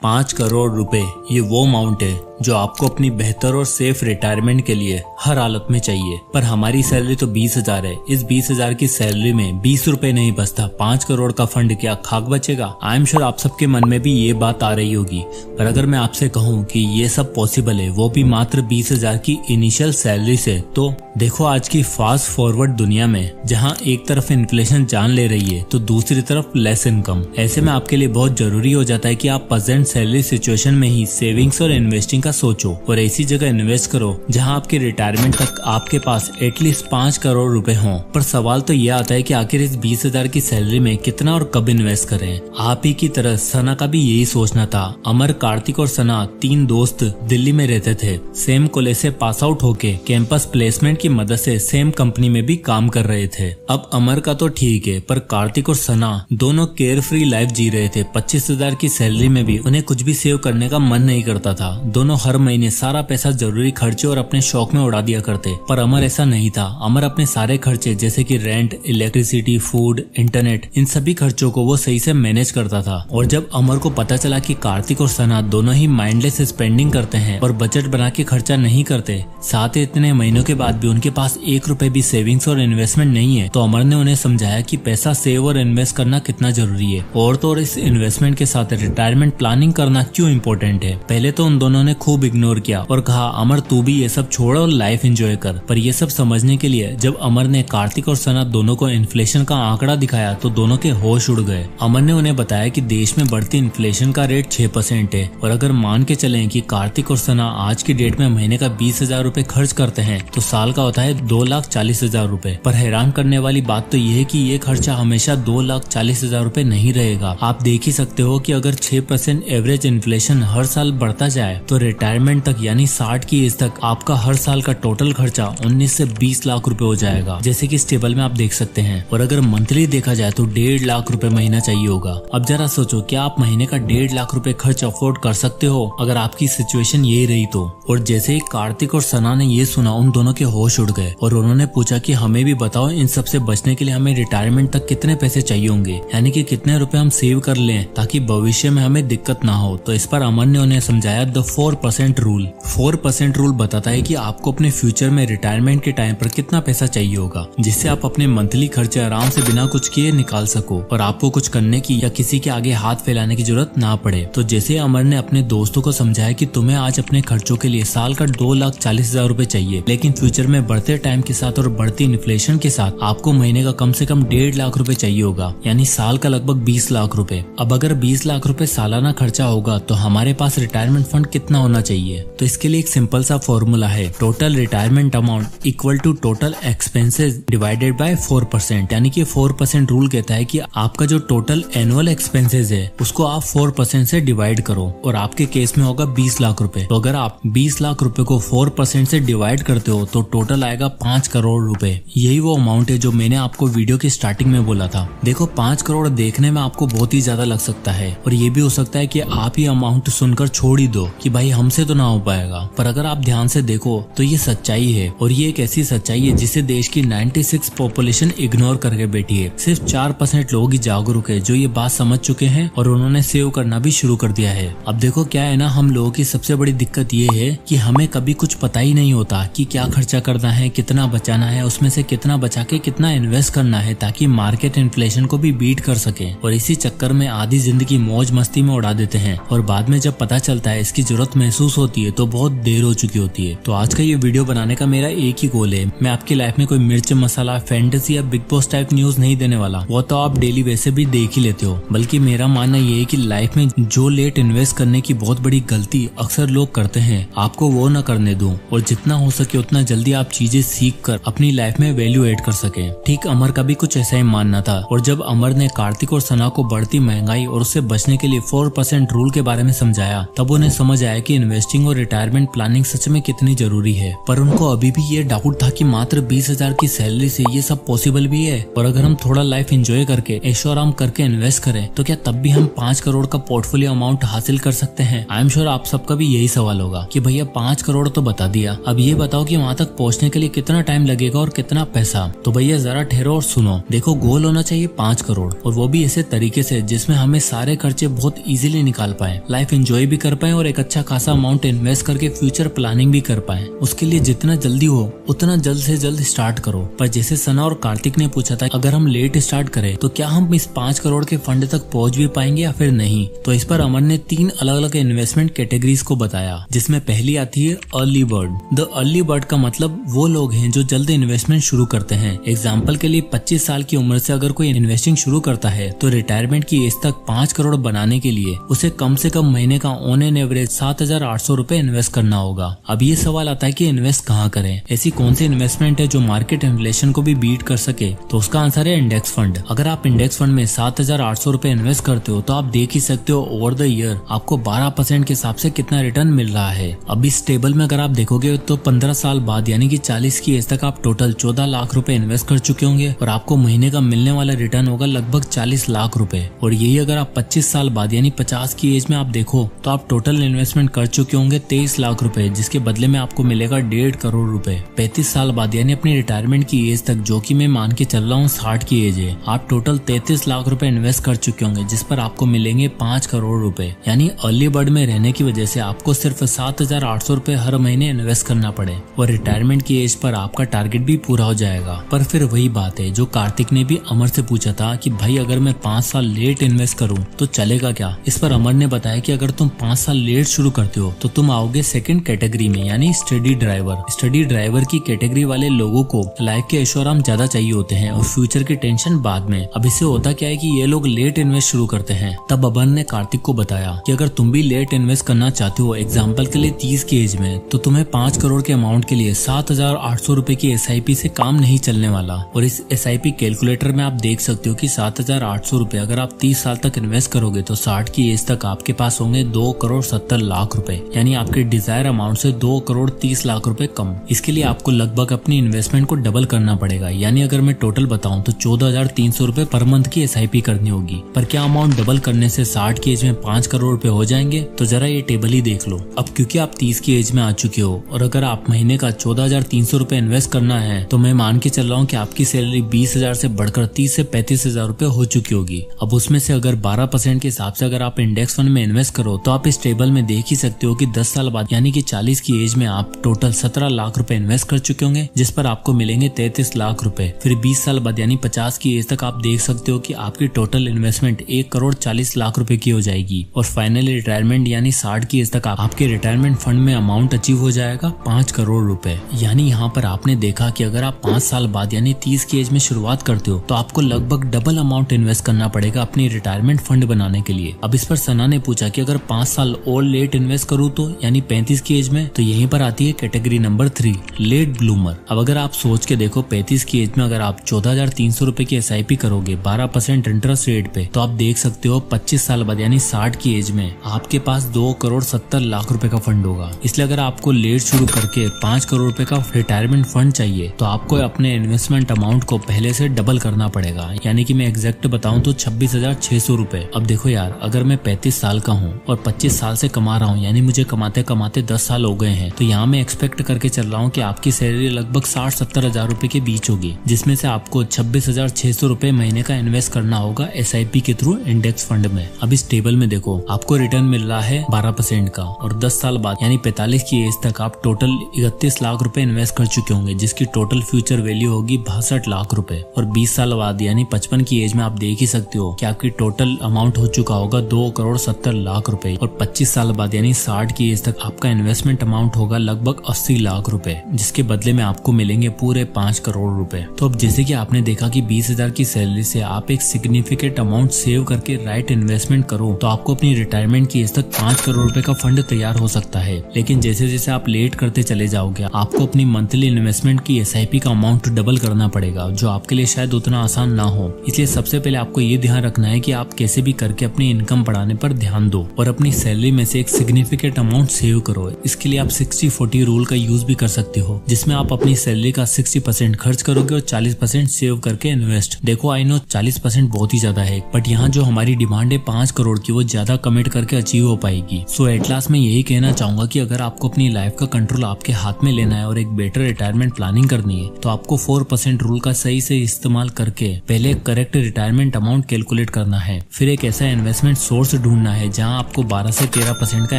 5 करोड़ रुपए ये वो अमाउंट है जो आपको अपनी बेहतर और सेफ रिटायरमेंट के लिए हर हालत में चाहिए। पर हमारी सैलरी तो 20,000 है। इस 20,000 की सैलरी में 20 रुपए नहीं बचता। 5 करोड़ का फंड क्या खाक बचेगा? आई एम श्योर आप सबके मन में भी ये बात आ रही होगी। पर अगर मैं आपसे कहूँ कि ये सब पॉसिबल है, वो भी मात्र 20,000 की इनिशियल सैलरी से, तो देखो आज की फास्ट फॉरवर्ड दुनिया में जहाँ एक तरफ इन्फ्लेशन जान ले रही है तो दूसरी तरफ लेस इनकम, ऐसे में आपके लिए बहुत जरूरी हो जाता है कि आप प्रेजेंट सैलरी सिचुएशन में ही सेविंग्स और इन्वेस्टिंग का सोचो और ऐसी जगह इन्वेस्ट करो जहां आपके रिटायरमेंट तक आपके पास एटलीस्ट 5 करोड़ रुपए हों। पर सवाल तो ये आता है कि आखिर इस 20,000 की सैलरी में कितना और कब इन्वेस्ट करें। आप ही की तरह सना का भी यही सोचना था। अमर, कार्तिक और सना 3 दोस्त दिल्ली में रहते थे। सेम कॉलेज से पास आउट होके कैंपस प्लेसमेंट की मदद से सेम कंपनी में भी काम कर रहे थे। अब अमर का तो ठीक है, पर कार्तिक और सना दोनों केयर फ्री लाइफ जी रहे थे। 25,000 की सैलरी में भी उन्हें कुछ भी सेव करने का मन नहीं करता था। दोनों हर महीने सारा पैसा जरूरी खर्चे और अपने शौक में उड़ा दिया करते। पर अमर ऐसा नहीं था। अमर अपने सारे खर्चे जैसे कि रेंट, इलेक्ट्रिसिटी, फूड, इंटरनेट, इन सभी खर्चों को वो सही से मैनेज करता था। और जब अमर को पता चला कि कार्तिक और सना दोनों ही माइंडलेस स्पेंडिंग करते हैं और बजट बना के खर्चा नहीं करते, साथ ही इतने महीनों के बाद भी उनके पास 1 रुपए भी सेविंग्स और इन्वेस्टमेंट नहीं है, तो अमर ने उन्हें समझाया कि पैसा सेव और इन्वेस्ट करना कितना जरूरी है और तो और इस इन्वेस्टमेंट के साथ रिटायरमेंट प्लानिंग करना क्यों इम्पोर्टेंट है। पहले तो उन दोनों ने खूब इग्नोर किया और कहा अमर तू भी ये सब छोड़ और लाइफ एंजॉय कर। पर ये सब समझने के लिए जब अमर ने कार्तिक और सना दोनों को इन्फ्लेशन का आंकड़ा दिखाया तो दोनों के होश उड़ गए। अमर ने उन्हें बताया कि देश में बढ़ती इन्फ्लेशन का रेट 6% है और अगर मान के चलें कि कार्तिक और सना आज की डेट में महीने का 20,000 रुपए खर्च करते हैं तो साल का होता है 2,40,000 रुपए। पर हैरान करने वाली बात तो ये है कि ये खर्चा हमेशा 2,40,000 रुपए नहीं रहेगा। आप देख ही सकते हो कि अगर 6% एवरेज इन्फ्लेशन हर साल बढ़ता जाए तो रिटायरमेंट तक यानी 60 की एज तक आपका हर साल का टोटल खर्चा 19 से 20 लाख रुपए हो जाएगा, जैसे कि इस टेबल में आप देख सकते हैं। और अगर मंथली देखा जाए तो 1.5 लाख रुपए महीना चाहिए होगा। अब जरा सोचो, क्या आप महीने का 1.5 लाख रुपए खर्च अफोर्ड कर सकते हो अगर आपकी सिचुएशन यही रही तो? और जैसे ही कार्तिक और सना ने ये सुना उन दोनों के होश उड़ गए और उन्होंने पूछा कि हमें भी बताओ इन सब से बचने के लिए हमें रिटायरमेंट तक कितने पैसे चाहिए होंगे, यानी कि कितने रुपए हम सेव कर लें ताकि भविष्य में हमें दिक्कत ना हो। तो इस पर अमर ने उन्हें समझाया द 4% रूल। 4% रूल बताता है कि आपको अपने फ्यूचर में रिटायरमेंट के टाइम पर कितना पैसा चाहिए होगा जिससे आप अपने मंथली खर्चे आराम से बिना कुछ किए निकाल सको और आपको कुछ करने की या किसी के आगे हाथ फैलाने की जरूरत ना पड़े। तो जैसे अमर ने अपने दोस्तों को समझाया कि तुम्हें आज अपने खर्चों के लिए साल का 2,40,000 रुपए चाहिए, लेकिन फ्यूचर में बढ़ते टाइम के साथ और बढ़ती इन्फ्लेशन के साथ आपको महीने का कम से कम 1.5 लाख रुपए चाहिए होगा, यानी साल का लगभग 20 लाख रुपए। अब अगर 20 लाख रुपए सालाना खर्चा होगा तो हमारे पास रिटायरमेंट फंड कितना होना चाहिए? तो इसके लिए एक सिंपल सा फॉर्मूला है, total retirement amount equal to total expenses divided by 4%। यानी कि 4% रूल कहता है कि आपका जो टोटल एनुअल एक्सपेंसेस है उसको आप 4% से डिवाइड करो और आपके केस में होगा 20 लाख रुपए। तो अगर आप 20 लाख रुपए को 4% से डिवाइड करते हो तो टोटल आएगा 5 करोड़ रुपए। यही वो अमाउंट है जो मैंने आपको वीडियो की स्टार्टिंग में बोला था। देखो 5 करोड़ देखने में आपको बहुत ही ज्यादा लग सकता है और ये भी हो सकता है कि आप ये अमाउंट सुनकर छोड़ ही दो कि भाई हमसे तो ना हो पाएगा। पर अगर आप ध्यान से देखो तो ये सच्चाई है और ये एक ऐसी सच्चाई है जिसे देश की 96 पॉपुलेशन इग्नोर करके बैठी है। सिर्फ 4% लोग ही जागरूक है जो ये बात समझ चुके हैं और उन्होंने सेव करना भी शुरू कर दिया है। अब देखो क्या है ना, हम लोगों की सबसे बड़ी दिक्कत ये है कि हमें कभी कुछ पता ही नहीं होता कि क्या खर्चा करना है, कितना बचाना है, उसमें से कितना बचा के कितना इन्वेस्ट करना है ताकि मार्केट इन्फ्लेशन को भी बीट कर सके। और इसी चक्कर में आधी जिंदगी मौज मस्ती में उड़ा देते हैं और बाद में जब पता चलता है इसकी जरूरत महसूस होती है तो बहुत देर हो चुकी होती है। तो आज का ये वीडियो बनाने का मेरा एक ही गोल है, मैं आपकी लाइफ में कोई मिर्च मसाला, फैंटेसी या बिग बॉस टाइप न्यूज नहीं देने वाला, वो तो आप डेली वैसे भी देख ही लेते हो। बल्कि मेरा मानना ये है कि लाइफ में जो लेट इन्वेस्ट करने की बहुत बड़ी गलती अक्सर लोग करते हैं, आपको वो न करने दूं और जितना हो सके उतना जल्दी आप चीजें सीख कर अपनी लाइफ में वैल्यू एड कर सके। ठीक अमर का भी कुछ ऐसा ही मानना था और जब अमर ने कार्तिक और सना को बढ़ती महंगाई और उससे बचने के लिए 4% रूल के बारे में समझाया तब उन्हें समझ आया कि इन्वेस्टिंग और रिटायरमेंट प्लानिंग सच में कितनी जरूरी है, पर उनको अभी भी ये डाउट था कि मात्र 20,000 की सैलरी से ये सब पॉसिबल भी है। और अगर हम थोड़ा लाइफ एंजॉय करके ऐशो आराम करके इन्वेस्ट करें तो क्या तब भी हम 5 करोड़ का पोर्टफोलियो अमाउंट हासिल कर सकते हैं? आई एम श्योर आप सबका भी यही सवाल होगा कि भैया 5 करोड़ तो बता दिया, अब ये बताओ कि वहाँ तक पहुँचने के लिए कितना टाइम लगेगा और कितना पैसा। तो भैया जरा ठहरो और सुनो। देखो, गोल होना चाहिए 5 करोड़, और वो भी ऐसे तरीके से जिसमें हमें सारे खर्चे बहुत इजीली निकाल पाए, लाइफ एंजॉय भी कर पाए और एक अच्छा खासा अमाउंट इन्वेस्ट करके फ्यूचर प्लानिंग भी कर पाए। उसके लिए जितना जल्दी हो उतना जल्द से जल्द स्टार्ट करो। पर जैसे सना और कार्तिक ने पूछा था, अगर हम लेट स्टार्ट करें तो क्या हम इस 5 करोड़ के फंड तक पहुंच भी पाएंगे या फिर नहीं? तो इस पर अमर ने 3 अलग अलग इन्वेस्टमेंट कैटेगरीज को बताया, जिसमें पहली आती है early bird. The early bird का मतलब वो लोग हैं जो जल्द इन्वेस्टमेंट शुरू करते हैं। एग्जाम्पल के लिए 25 साल की उम्र से अगर कोई इन्वेस्टिंग शुरू करता है तो रिटायरमेंट की एज तक 5 करोड़ बनाने के लिए उसे कम से कम महीने का ऑन एन एवरेज 7,800 रुपए इन्वेस्ट करना होगा। अब ये सवाल आता है कि इन्वेस्ट कहाँ करें? ऐसी कौन सी इन्वेस्टमेंट है जो मार्केट इन्फ्लेशन को भी बीट कर सके? तो उसका आंसर है इंडेक्स फंड। अगर आप इंडेक्स फंड में 7,800 रुपए इन्वेस्ट करते हो तो आप देख ही सकते हो ओवर द ईयर आपको 12% के हिसाब से कितना रिटर्न मिल रहा है। अब इस टेबल में अगर आप देखोगे तो 15 साल बाद यानी कि 40 की एज तक आप टोटल 14 लाख रुपए इन्वेस्ट कर चुके होंगे और आपको महीने का मिलने वाला रिटर्न होगा लगभग 40 लाख रुपए। और यही अगर आप 25 साल बाद यानी 50 की एज में आप देखो तो आप टोटल इन्वेस्टमेंट कर चुके होंगे 23 लाख रुपए, जिसके बदले में आपको मिलेगा 1.5 करोड़ रुपए। 35 साल बाद यानी अपनी रिटायरमेंट की एज तक, जो कि मैं मान के चल रहा हूँ 60 की एज है, आप टोटल 33 लाख रुपए इन्वेस्ट कर चुके होंगे, जिस पर आपको मिलेंगे 5 करोड़ रुपए। यानी अर्ली बर्ड में रहने की वजह से आपको सिर्फ 7,800 रुपए हर महीने इन्वेस्ट करना पड़े और रिटायरमेंट की एज पर आपका टारगेट भी पूरा हो जाएगा। पर फिर वही बात है जो कार्तिक ने भी अमर से पूछा था कि भाई अगर मैं 5 साल लेट इन्वेस्ट करूं तो चलेगा क्या? इस पर अमर ने बताया कि अगर तुम 5 साल लेट शुरू करते हो तो तुम आओगे सेकंड कैटेगरी में, यानी स्टडी ड्राइवर। स्टडी ड्राइवर की कैटेगरी वाले लोगों को लाइफ के ऐशो आराम ज्यादा चाहिए होते हैं और फ्यूचर की टेंशन बाद में। अब इससे होता क्या है कि ये लोग लेट इन्वेस्ट शुरू करते हैं। तब अमर ने कार्तिक को बताया कि अगर तुम भी लेट इन्वेस्ट करना चाहते हो, एग्जाम्पल के लिए 30 की एज में, तो तुम्हें 5 करोड़ के अमाउंट के लिए 7,800 रुपए की SIP से काम नहीं चलने वाला। और इस SIP कैलकुलेटर में आप देख सकते हो कि 7,800 रुपए अगर आप 30 साल तक इन्वेस्ट करोगे तो 60 की एज तक आपके पास होंगे 2 करोड़ 70 लाख रुपए, यानी आपके डिजायर अमाउंट से 2 करोड़ 30 लाख रुपए कम। इसके लिए आपको लगभग अपनी इन्वेस्टमेंट को डबल करना पड़ेगा, यानी अगर मैं टोटल बताऊं तो 14,300 रुपए पर मंथ की SIP करनी होगी। पर क्या अमाउंट डबल करने से 60 की एज में 5 करोड़ रुपए हो जाएंगे? तो जरा ये टेबल ही देख लो। अब क्योंकि आप 30 की एज में आ चुके हो और अगर आप महीने का 14,300 रुपए इन्वेस्ट करना है तो मैं मान के चल रहा हूँ कि आपकी सैलरी 20,000 से बढ़कर 30 से 35,000 रुपए हो चुकी होगी। अब उसमें से अगर 12% के हिसाब से अगर आप इंडेक्स फंड में इन्वेस्ट करो तो आप इस टेबल में देख ही सकते हो कि 10 साल बाद यानी कि 40 की एज में आप टोटल 17 लाख रुपए इन्वेस्ट कर चुके होंगे, जिस पर आपको मिलेंगे 33 लाख रुपए। फिर 20 साल बाद यानी 50 की एज तक आप देख सकते हो कि आपकी टोटल इन्वेस्टमेंट 1 करोड़ 40 लाख रुपए की हो जाएगी। और फाइनली रिटायरमेंट यानी 60 की एज तक आपके रिटायरमेंट फंड में अमाउंट अचीव हो जाएगा 5 करोड़ रुपए। यानी यहाँ पर आपने देखा कि अगर आप 5 साल बाद यानी 30 की एज में शुरुआत करते हो तो आपको लगभग डबल अमाउंट इन्वेस्ट करना पड़ेगा अपनी रिटायरमेंट फंड बनाने के लिए। अब इस पर सना ने पूछा कि अगर 5 साल और लेट इन्वेस्ट करूँ तो, यानी 35 की एज में, तो यहीं पर आती है कैटेगरी नंबर 3, लेट ब्लूमर। अब अगर आप सोच के देखो 35 की एज में अगर आप 14,300 रुपए की SIP करोगे 12% इंटरेस्ट रेट पे, तो आप देख सकते हो 25 साल बाद यानी 60 की एज में आपके पास 2 करोड़ 70 लाख रुपए का फंड होगा। इसलिए अगर आपको लेट शुरू करके 5 करोड़ रुपए का रिटायरमेंट फंड चाहिए तो आपको अपने इन्वेस्टमेंट अमाउंट को पहले से डबल करना पड़ेगा, यानी कि मैं एग्जैक्ट बताऊं तो 26,600 रुपए। अब देखो यार, अगर मैं 35 साल का हूं और 25 साल से कमा रहा हूं, यानी मुझे कमाते कमाते 10 साल हो गए हैं, तो यहाँ मैं एक्सपेक्ट करके चल रहा हूँ कि आपकी सैलरी लगभग 60-70 हजार रुपए के बीच होगी, जिसमें से आपको 26,600 रुपए महीने का इन्वेस्ट करना होगा SIP के थ्रू इंडेक्स फंड में। अब इस टेबल में देखो आपको रिटर्न मिल रहा है 12% का और 10 साल बाद यानी 45 की एज तक आप टोटल 31 लाख रुपए इन्वेस्ट कर चुके होंगे, जिसकी टोटल फ्यूचर वैल्यू होगी 62 लाख रुपए। और 20 साल बाद यानी 55 की एज में आप देख ही सकते हो कि आपकी टोटल अमाउंट हो चुका होगा 2 करोड़ 70 लाख रुपए। और 25 साल बाद यानी 60 की एज तक आपका इन्वेस्टमेंट अमाउंट होगा लगभग 80 लाख रुपए, जिसके बदले में आपको मिलेंगे पूरे 5 करोड़ रुपए। तो अब जैसे कि आपने देखा कि 20,000 की सैलरी से आप एक सिग्निफिकेंट अमाउंट सेव करके राइट इन्वेस्टमेंट करो तो आपको अपनी रिटायरमेंट की एज तक 5 करोड़ रुपए का फंड तैयार हो सकता है। लेकिन जैसे जैसे आप लेट करते चले जाओगे आपको अपनी मंथली इन्वेस्टमेंट की SIP का अमाउंट डबल करना पड़ेगा, जो आपके लिए शायद उतना आसान ना हो। इसलिए सबसे पहले आपको ये ध्यान रखना है कि आप कैसे भी करके अपनी इनकम बढ़ाने पर ध्यान दो और अपनी सैलरी में से एक सिग्निफिकेंट सिग्निफिकेंट अमाउंट सेव करो। इसके लिए आप 60-40 रूल का यूज भी कर सकते हो, जिसमें आप अपनी सैलरी का 60% खर्च करोगे और 40% सेव करके इन्वेस्ट। देखो आई नो 40% बहुत ही ज्यादा है, बट यहाँ जो हमारी डिमांड है 5 करोड़ की, वो ज्यादा कमिट करके अचीव हो पाएगी। सो एट लास्ट मैं यही कहना चाहूंगा कि अगर आपको अपनी लाइफ का कंट्रोल आपके हाथ में लेना है और एक बेटर रिटायरमेंट प्लानिंग करनी है, तो आपको 4% रूल का सही से इस्तेमाल करके पहले एक करेक्ट रिटायरमेंट अमाउंट कैलकुलेट करना है, फिर एक ऐसा इन्वेस्टमेंट सोर्स ढूंढना है जहां आपको 12 से 13% का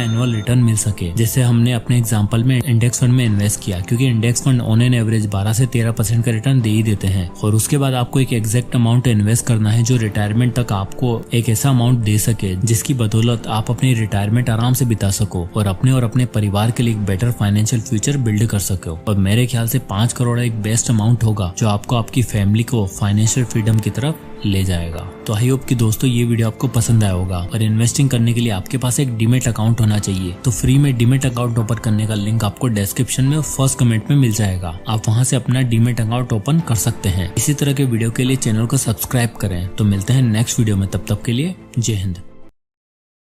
एनुअल रिटर्न मिल सके। जैसे हमने अपने एग्जांपल में इंडेक्स फंड में इन्वेस्ट किया, क्योंकि index fund on an average 12 से 13% का रिटर्न दे ही देते हैं। और उसके बाद आपको एक एग्जैक्ट अमाउंट इन्वेस्ट करना है जो रिटायरमेंट तक आपको एक ऐसा अमाउंट दे सके जिसकी बदौलत आप अपनी रिटायरमेंट आराम से बिता सको और अपने परिवार के लिए एक बेटर फाइनेंशियल फ्यूचर बिल्ड कर सको। और मेरे ख्याल से 5 करोड़ एक बेस्ट अमाउंट होगा जो आपको आपकी फैमिली को फाइनेंशियल फ्रीडम की तरफ ले जाएगा। तो आई होप कि दोस्तों ये वीडियो आपको पसंद आया होगा। और इन्वेस्टिंग करने के लिए आपके पास एक डीमेट अकाउंट होना चाहिए, तो फ्री में डीमेट अकाउंट ओपन करने का लिंक आपको डिस्क्रिप्शन में फर्स्ट कमेंट में मिल जाएगा। आप वहां से अपना डीमेट अकाउंट ओपन कर सकते हैं। इसी तरह के वीडियो के लिए चैनल को सब्सक्राइब करें। तो मिलते हैं नेक्स्ट वीडियो में, तब तक के लिए जय हिंद।